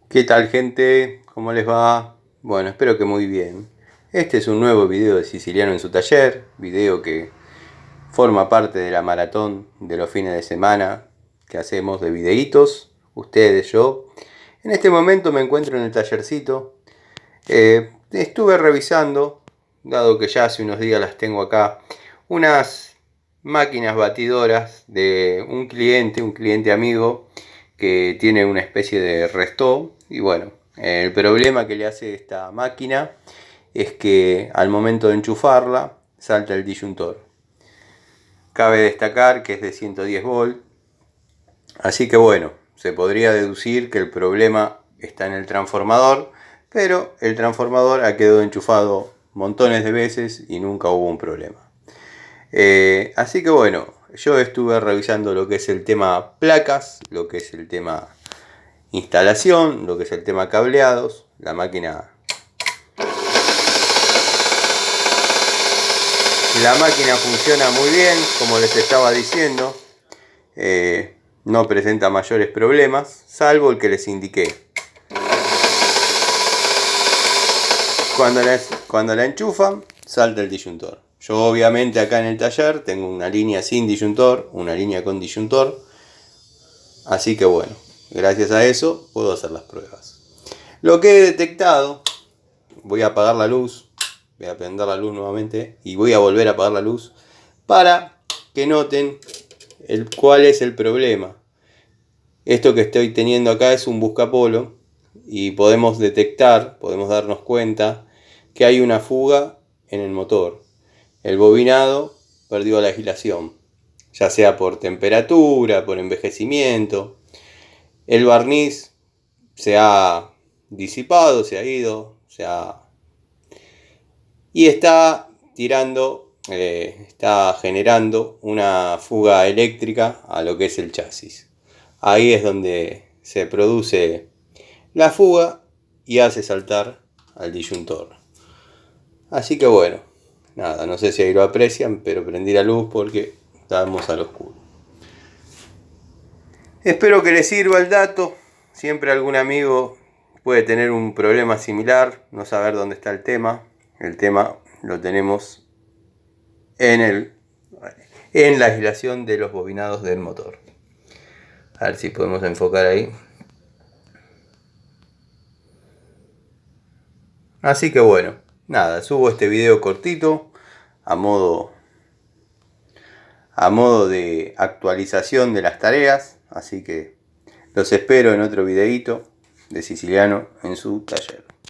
¿Qué tal, gente? ¿Cómo les va? Bueno, espero que muy bien. Este es un nuevo video de Siciliano en su taller, video que forma parte de la maratón de los fines de semana que hacemos de videitos, ustedes, yo. En este momento me encuentro en el tallercito. Estuve revisando, dado que ya hace unos días las tengo acá, unas máquinas batidoras de un cliente amigo que tiene una especie de resto. Y bueno, el problema que le hace esta máquina es que al momento de enchufarla salta el disyuntor. Cabe destacar que es de 110 volt, así que bueno, se podría deducir que el problema está en el transformador, pero el transformador ha quedado enchufado montones de veces y nunca hubo un problema. Así que bueno, yo estuve revisando lo que es el tema placas, lo que es el tema instalación, lo que es el tema cableados. La máquina funciona muy bien, como les estaba diciendo. No presenta mayores problemas, salvo el que les indiqué. Cuando la enchufan, salta el disyuntor. Yo obviamente acá en el taller tengo una línea sin disyuntor, una línea con disyuntor. Así que bueno, gracias a eso puedo hacer las pruebas. Lo que he detectado, voy a apagar la luz, voy a prender la luz nuevamente y voy a volver a apagar la luz para que noten cuál es el problema. Esto que estoy teniendo acá es un buscapolo y podemos detectar, podemos darnos cuenta que hay una fuga en el motor. El bobinado perdió la agilación, ya sea por temperatura, por envejecimiento. El barniz se ha disipado, se ha ido, y está generando una fuga eléctrica a lo que es el chasis. Ahí es donde se produce la fuga y hace saltar al disyuntor. Así que bueno, nada, no sé si ahí lo aprecian, pero prendí la luz porque estábamos al oscuro. Espero que les sirva el dato. Siempre algún amigo puede tener un problema similar, no saber dónde está el tema. El tema lo tenemos en la aislación de los bobinados del motor. A ver si podemos enfocar ahí. Así que bueno, nada, subo este video cortito a modo de actualización de las tareas. Así que los espero en otro videito de Siciliano en su taller.